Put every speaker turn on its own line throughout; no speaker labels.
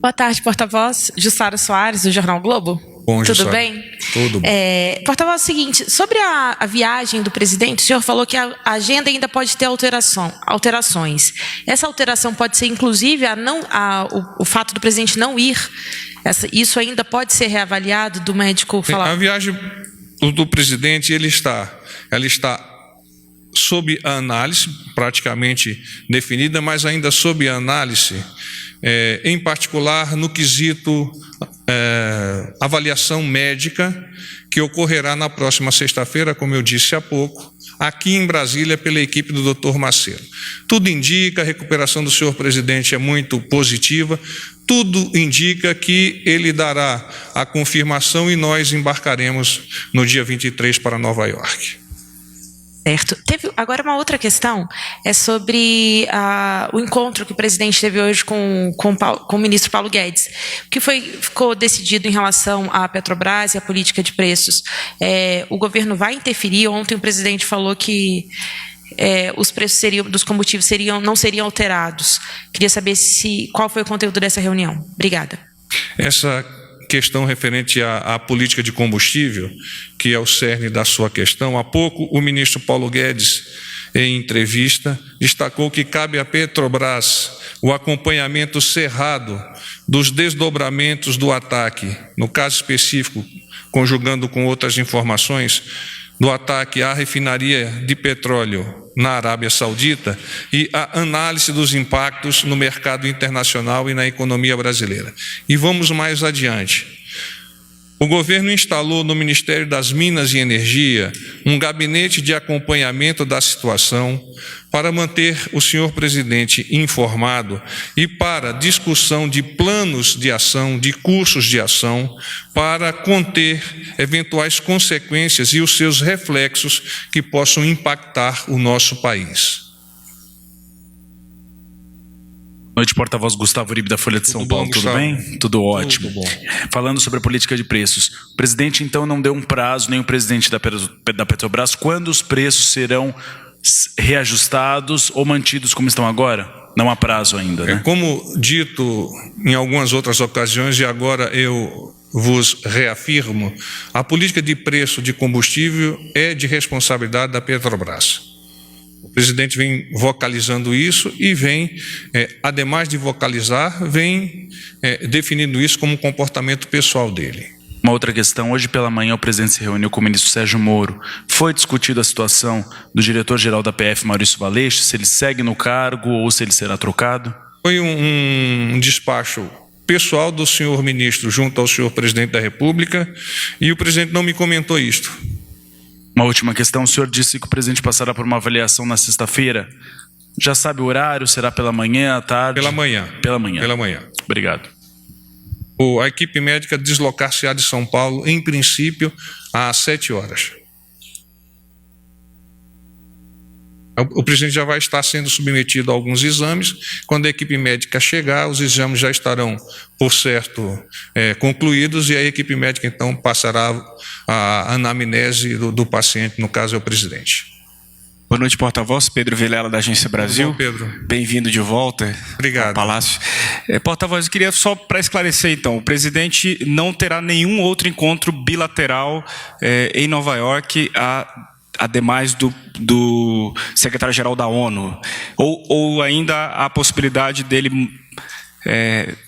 Boa tarde, porta-voz. Jussara Soares, do Jornal Globo.
Bom,
Tudo
Jussara.
bem?
Tudo bom.
Porta-voz, é o seguinte, sobre a viagem do presidente, o senhor falou que a agenda ainda pode ter alterações. Essa alteração pode ser, inclusive, o fato do presidente não ir. Isso ainda pode ser reavaliado do médico falar?
A viagem do presidente, ela está sob a análise, praticamente definida, mas ainda sob a análise, em particular no quesito avaliação médica, que ocorrerá na próxima sexta-feira, como eu disse há pouco, aqui em Brasília, pela equipe do Dr. Macedo. Tudo indica, a recuperação do senhor presidente é muito positiva, tudo indica que ele dará a confirmação e nós embarcaremos no dia 23 para Nova York.
Certo. Agora uma outra questão é sobre o encontro que o presidente teve hoje com o ministro Paulo Guedes. O que ficou decidido em relação à Petrobras e à política de preços? O governo vai interferir? Ontem o presidente falou que os preços dos combustíveis não seriam alterados. Queria saber qual foi o conteúdo dessa reunião. Obrigada.
Essa questão referente à política de combustível, que é o cerne da sua questão, há pouco o ministro Paulo Guedes, em entrevista, destacou que cabe à Petrobras o acompanhamento cerrado dos desdobramentos do ataque, no caso específico, conjugando com outras informações, do ataque à refinaria de petróleo na Arábia Saudita e a análise dos impactos no mercado internacional e na economia brasileira. E vamos mais adiante. O governo instalou no Ministério das Minas e Energia um gabinete de acompanhamento da situação para manter o senhor presidente informado e para discussão de planos de ação, de cursos de ação, para conter eventuais consequências e os seus reflexos que possam impactar o nosso país.
Boa noite, porta-voz Gustavo Uribe, da Folha de São Paulo. Tudo bem? Tudo ótimo.
Tudo bom.
Falando sobre a política de preços, o presidente, então, não deu um prazo, nem o presidente da Petrobras, quando os preços serão reajustados ou mantidos como estão agora? Não há prazo ainda, né?
Como dito em algumas outras ocasiões, e agora eu vos reafirmo, a política de preço de combustível é de responsabilidade da Petrobras. O presidente vem vocalizando isso e vem, ademais de vocalizar, vem definindo isso como um comportamento pessoal dele.
Uma outra questão, hoje pela manhã o presidente se reuniu com o ministro Sérgio Moro. Foi discutida a situação do diretor-geral da PF, Maurício Valeixo, se ele segue no cargo ou se ele será trocado?
Foi um despacho pessoal do senhor ministro junto ao senhor presidente da República e o presidente não me comentou isto.
Uma última questão, o senhor disse que o presidente passará por uma avaliação na sexta-feira. Já sabe o horário? Será pela manhã, à tarde?
Pela manhã.
Pela manhã.
Pela manhã.
Obrigado.
A equipe médica deslocar-se-á de São Paulo, em princípio, às 7 horas. O presidente já vai estar sendo submetido a alguns exames. Quando a equipe médica chegar, os exames já estarão, por certo, concluídos e a equipe médica, então, passará a anamnese do paciente, no caso é o presidente.
Boa noite, porta-voz. Pedro Vilela, da Agência Brasil.
Bom, Pedro.
Bem-vindo de volta.
Obrigado.
Ao Palácio. Porta-voz, eu queria só para esclarecer, então, o presidente não terá nenhum outro encontro bilateral em Nova York, ademais do secretário-geral da ONU? Ou ainda há a possibilidade dele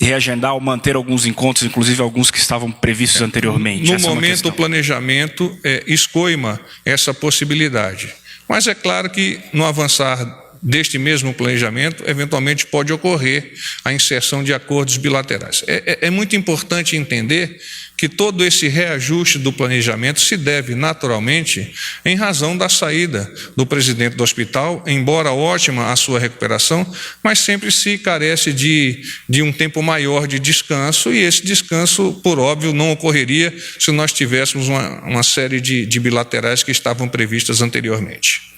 reagendar ou manter alguns encontros, inclusive alguns que estavam previstos anteriormente?
No momento, o planejamento escoima essa possibilidade. Mas é claro que, no avançar deste mesmo planejamento, eventualmente pode ocorrer a inserção de acordos bilaterais. É muito importante entender que todo esse reajuste do planejamento se deve naturalmente em razão da saída do presidente do hospital, embora ótima a sua recuperação, mas sempre se carece de um tempo maior de descanso, e esse descanso, por óbvio, não ocorreria se nós tivéssemos uma série de bilaterais que estavam previstas anteriormente.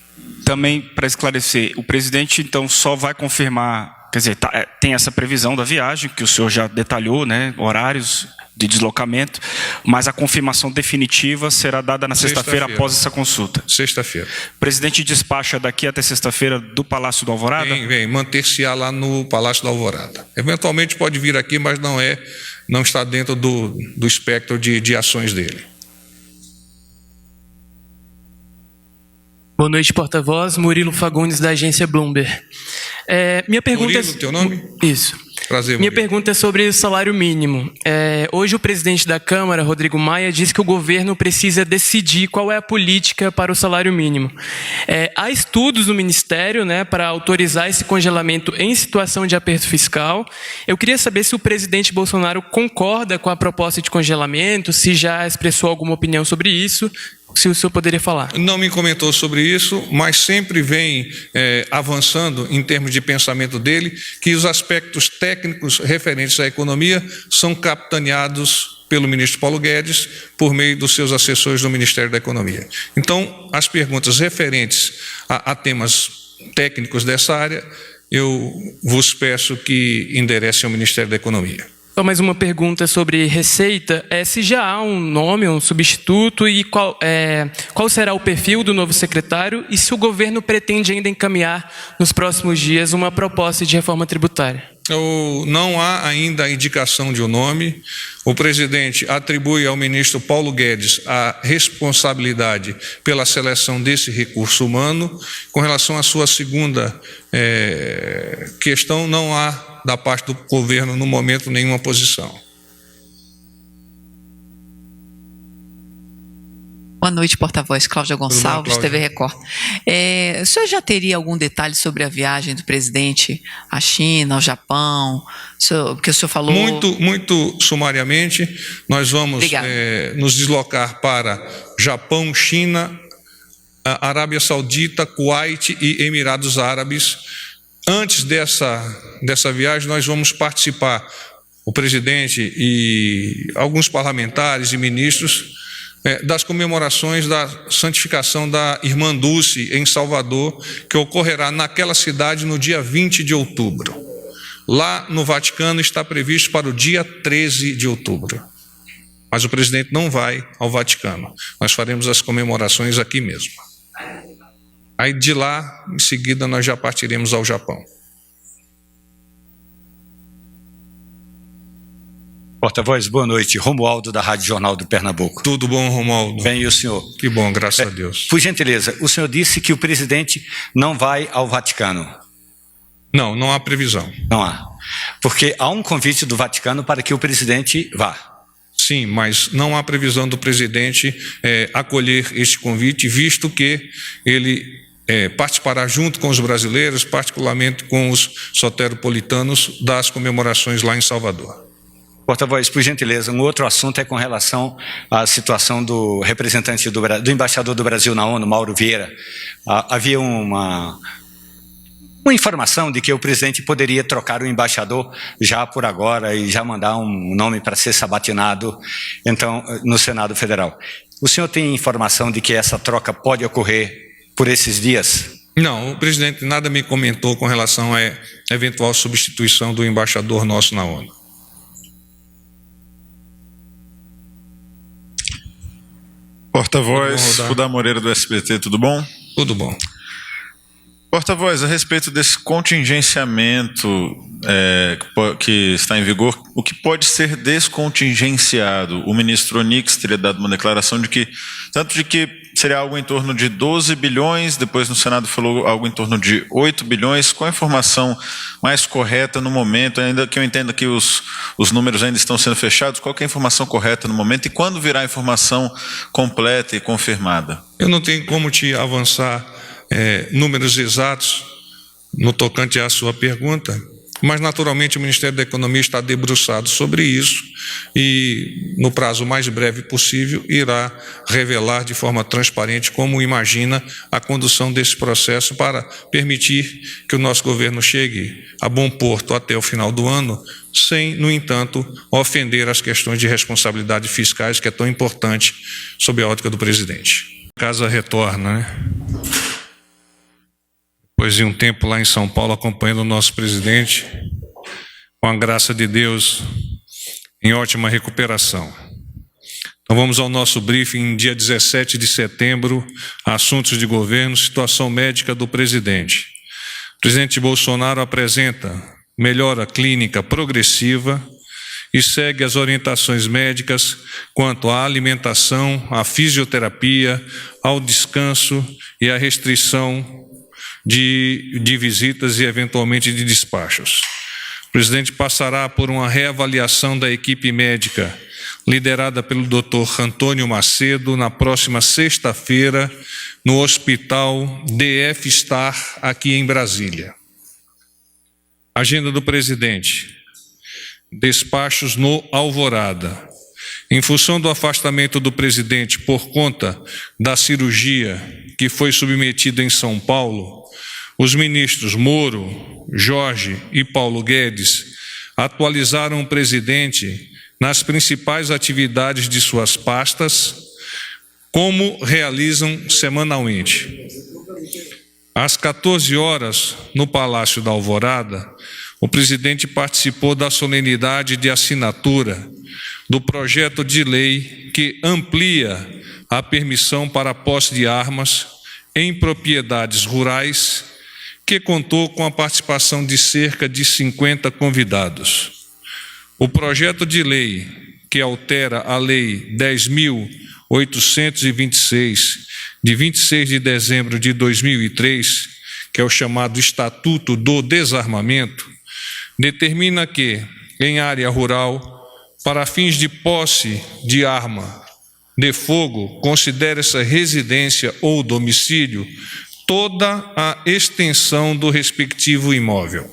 Também, para esclarecer, o presidente, então, só vai confirmar, quer dizer, tem essa previsão da viagem, que o senhor já detalhou, né, horários, de deslocamento, mas a confirmação definitiva será dada na sexta-feira após essa consulta.
Sexta-feira.
O presidente despacha daqui até sexta-feira do Palácio do Alvorada?
Vem, manter-se-á lá no Palácio do Alvorada. Eventualmente pode vir aqui, mas não está dentro do espectro de ações dele.
Boa noite, porta-voz. Murilo Fagundes, da agência Bloomberg. Minha pergunta
Murilo, teu nome?
Isso.
Prazer,
Minha
Murilo.
pergunta é sobre o salário mínimo. Hoje o presidente da Câmara, Rodrigo Maia, disse que o governo precisa decidir qual é a política para o salário mínimo. Há estudos no Ministério, né, para autorizar esse congelamento em situação de aperto fiscal. Eu queria saber se o presidente Bolsonaro concorda com a proposta de congelamento, se já expressou alguma opinião sobre isso, se o senhor poderia falar.
Não me comentou sobre isso, mas sempre vem avançando em termos de pensamento dele, que os aspectos técnicos referentes à economia são capitaneados pelo ministro Paulo Guedes por meio dos seus assessores do Ministério da Economia. Então, as perguntas referentes a temas técnicos dessa área, eu vos peço que enderecem ao Ministério da Economia.
Só mais uma pergunta sobre receita. Se já há um nome, um substituto, e qual será o perfil do novo secretário, e se o governo pretende ainda encaminhar nos próximos dias uma proposta de reforma tributária?
Não há ainda a indicação de um nome. O presidente atribui ao ministro Paulo Guedes a responsabilidade pela seleção desse recurso humano. Com relação à sua segunda questão, não há da parte do governo, no momento, nenhuma posição.
Boa noite, porta-voz. Cláudia Gonçalves,
Cláudia.
TV Record. O senhor já teria algum detalhe sobre a viagem do presidente à China, ao Japão? Porque o senhor falou...
Muito sumariamente, nós vamos nos deslocar para Japão, China, Arábia Saudita, Kuwait e Emirados Árabes. Antes dessa viagem, nós vamos participar, o presidente e alguns parlamentares e ministros, das comemorações da santificação da Irmã Dulce em Salvador, que ocorrerá naquela cidade no dia 20 de outubro. Lá no Vaticano está previsto para o dia 13 de outubro. Mas o presidente não vai ao Vaticano. Nós faremos as comemorações aqui mesmo. Aí de lá, em seguida, nós já partiremos ao Japão.
Porta-voz, boa noite. Romualdo, da Rádio Jornal do Pernambuco.
Tudo bom, Romualdo?
Bem, e o senhor?
Que bom, graças a Deus.
Por gentileza, o senhor disse que o presidente não vai ao Vaticano.
Não há previsão.
Não há. Porque há um convite do Vaticano para que o presidente vá.
Sim, mas não há previsão do presidente acolher este convite, visto que ele participará junto com os brasileiros, particularmente com os soteropolitanos, das comemorações lá em Salvador.
Porta-voz, por gentileza, um outro assunto é com relação à situação do representante do embaixador do Brasil na ONU, Mauro Vieira. Havia uma informação de que o presidente poderia trocar o embaixador já por agora e já mandar um nome para ser sabatinado, então, no Senado Federal. O senhor tem informação de que essa troca pode ocorrer por esses dias?
Não, o presidente nada me comentou com relação à eventual substituição do embaixador nosso na ONU.
Porta-voz, Rudá Moreira do SBT, tudo bom?
Tudo bom.
Porta-voz, a respeito desse contingenciamento que está em vigor, o que pode ser descontingenciado? O ministro Onix teria dado uma declaração de que seria algo em torno de 12 bilhões, depois no Senado falou algo em torno de 8 bilhões. Qual a informação mais correta no momento? Ainda que eu entenda que os números ainda estão sendo fechados, qual que é a informação correta no momento e quando virá a informação completa e confirmada?
Eu não tenho como te avançar números exatos no tocante à sua pergunta, mas naturalmente o Ministério da Economia está debruçado sobre isso e no prazo mais breve possível irá revelar de forma transparente como imagina a condução desse processo para permitir que o nosso governo chegue a bom porto até o final do ano, sem, no entanto, ofender as questões de responsabilidade fiscais, que é tão importante sob a ótica do presidente. A casa retorna, né? Depois de um tempo lá em São Paulo acompanhando o nosso presidente, com a graça de Deus, em ótima recuperação. Então vamos ao nosso briefing, dia 17 de setembro, assuntos de governo, situação médica do presidente. O presidente Bolsonaro apresenta melhora clínica progressiva e segue as orientações médicas quanto à alimentação, à fisioterapia, ao descanso e à restrição de visitas e, eventualmente, de despachos. O presidente passará por uma reavaliação da equipe médica, liderada pelo Dr. Antônio Macedo, na próxima sexta-feira, no Hospital DF Star, aqui em Brasília. Agenda do presidente. Despachos no Alvorada. Em função do afastamento do presidente por conta da cirurgia que foi submetida em São Paulo, os ministros Moro, Jorge e Paulo Guedes atualizaram o presidente nas principais atividades de suas pastas, como realizam semanalmente. Às 14 horas, no Palácio da Alvorada, o presidente participou da solenidade de assinatura do projeto de lei que amplia a permissão para a posse de armas em propriedades rurais, que contou com a participação de cerca de 50 convidados. O projeto de lei, que altera a Lei 10.826, de 26 de dezembro de 2003, que é o chamado Estatuto do Desarmamento, determina que, em área rural, para fins de posse de arma de fogo, considere-se residência ou domicílio toda a extensão do respectivo imóvel.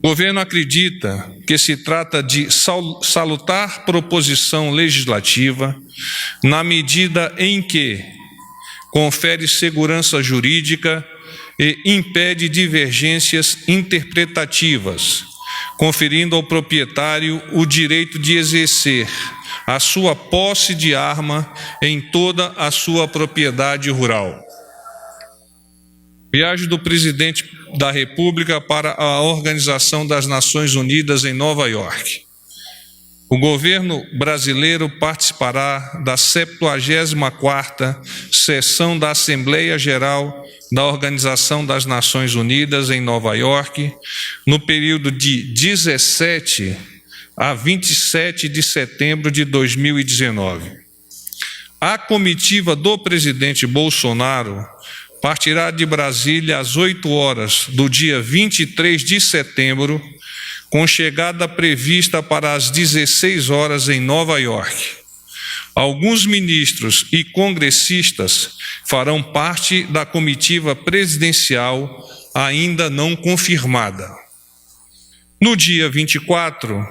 O governo acredita que se trata de salutar proposição legislativa na medida em que confere segurança jurídica e impede divergências interpretativas, conferindo ao proprietário o direito de exercer a sua posse de arma em toda a sua propriedade rural. Viagem do presidente da República para a Organização das Nações Unidas em Nova York. O governo brasileiro participará da 74ª sessão da Assembleia Geral da Organização das Nações Unidas em Nova York, no período de 17 a 27 de setembro de 2019. A comitiva do presidente Bolsonaro partirá de Brasília às 8 horas do dia 23 de setembro, com chegada prevista para as 16 horas em Nova York. Alguns ministros e congressistas farão parte da comitiva presidencial ainda não confirmada. No dia 24,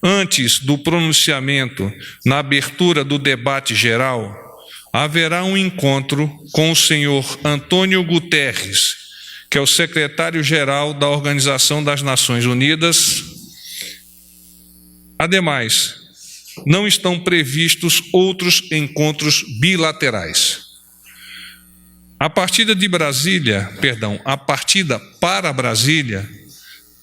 antes do pronunciamento na abertura do debate geral, haverá um encontro com o senhor Antônio Guterres, que é o secretário-geral da Organização das Nações Unidas. Ademais, não estão previstos outros encontros bilaterais. A partida para Brasília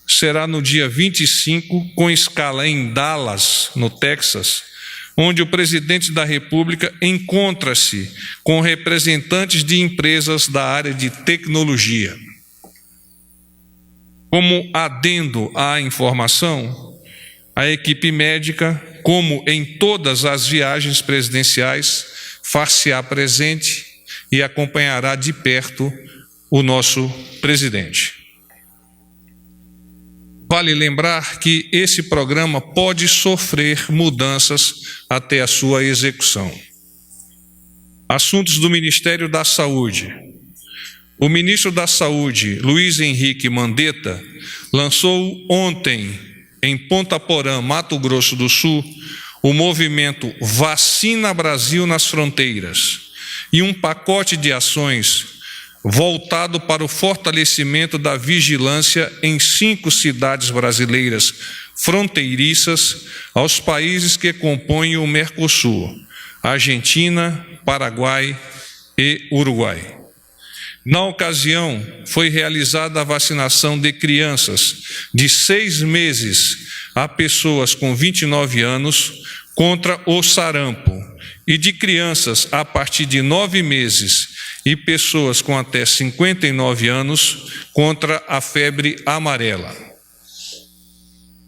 será no dia 25, com escala em Dallas, no Texas, onde o presidente da República encontra-se com representantes de empresas da área de tecnologia. Como adendo à informação, a equipe médica, como em todas as viagens presidenciais, far-se-á presente e acompanhará de perto o nosso presidente. Vale lembrar que esse programa pode sofrer mudanças até a sua execução. Assuntos do Ministério da Saúde. O ministro da Saúde, Luiz Henrique Mandetta, lançou ontem, em Ponta Porã, Mato Grosso do Sul, o movimento Vacina Brasil nas Fronteiras e um pacote de ações voltado para o fortalecimento da vigilância em 5 cidades brasileiras fronteiriças aos países que compõem o Mercosul: Argentina, Paraguai e Uruguai. Na ocasião, foi realizada a vacinação de crianças de 6 meses a pessoas com 29 anos contra o sarampo e de crianças a partir de 9 meses e pessoas com até 59 anos contra a febre amarela.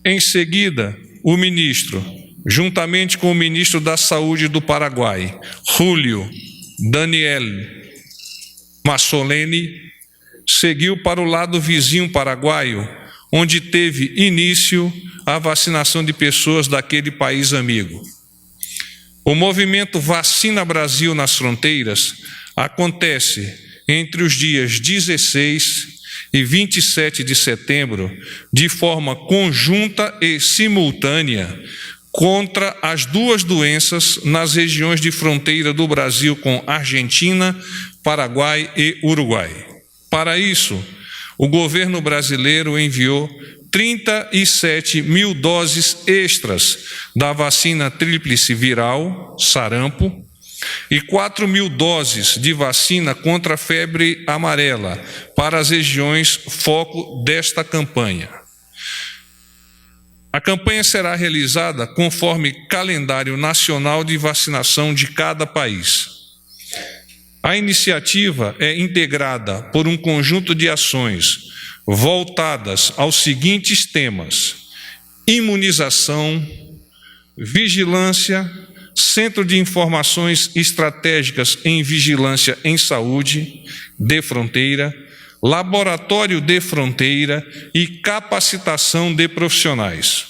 Em seguida, o ministro, juntamente com o ministro da Saúde do Paraguai, Julio Daniel Massoleni, seguiu para o lado vizinho paraguaio, onde teve início a vacinação de pessoas daquele país amigo. O movimento Vacina Brasil nas Fronteiras acontece entre os dias 16 e 27 de setembro, de forma conjunta e simultânea, contra as duas doenças nas regiões de fronteira do Brasil com Argentina, Paraguai e Uruguai. Para isso, o governo brasileiro enviou 37 mil doses extras da vacina tríplice viral, sarampo, e 4 mil doses de vacina contra a febre amarela para as regiões foco desta campanha. A campanha será realizada conforme calendário nacional de vacinação de cada país. A iniciativa é integrada por um conjunto de ações voltadas aos seguintes temas: imunização, vigilância, Centro de Informações Estratégicas em Vigilância em Saúde de Fronteira, Laboratório de Fronteira e capacitação de profissionais.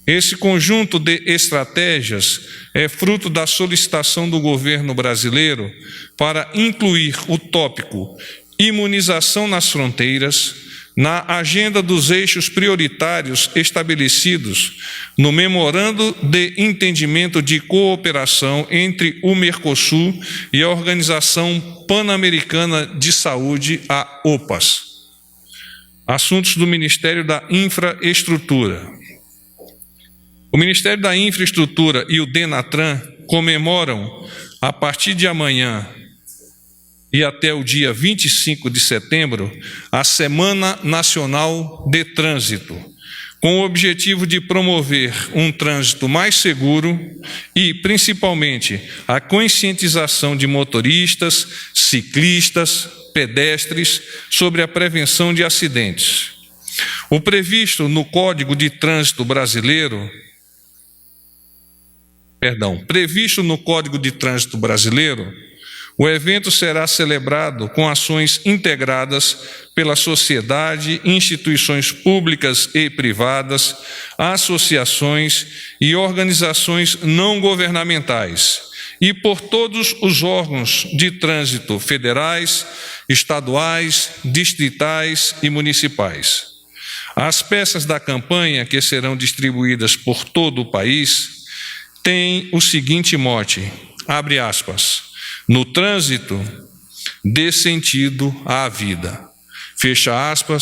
Esse conjunto de estratégias é fruto da solicitação do governo brasileiro para incluir o tópico imunização nas fronteiras na agenda dos eixos prioritários estabelecidos no Memorando de Entendimento de Cooperação entre o Mercosul e a Organização Pan-Americana de Saúde, a OPAS. Assuntos do Ministério da Infraestrutura. O Ministério da Infraestrutura e o DENATRAN comemoram, a partir de amanhã e até o dia 25 de setembro, a Semana Nacional de Trânsito, com o objetivo de promover um trânsito mais seguro e, principalmente, a conscientização de motoristas, ciclistas, pedestres sobre a prevenção de acidentes. O previsto no Código de Trânsito Brasileiro, o evento será celebrado com ações integradas pela sociedade, instituições públicas e privadas, associações e organizações não governamentais, e por todos os órgãos de trânsito federais, estaduais, distritais e municipais. As peças da campanha, que serão distribuídas por todo o país, têm o seguinte mote, abre aspas, no trânsito, dê sentido à vida, fecha aspas.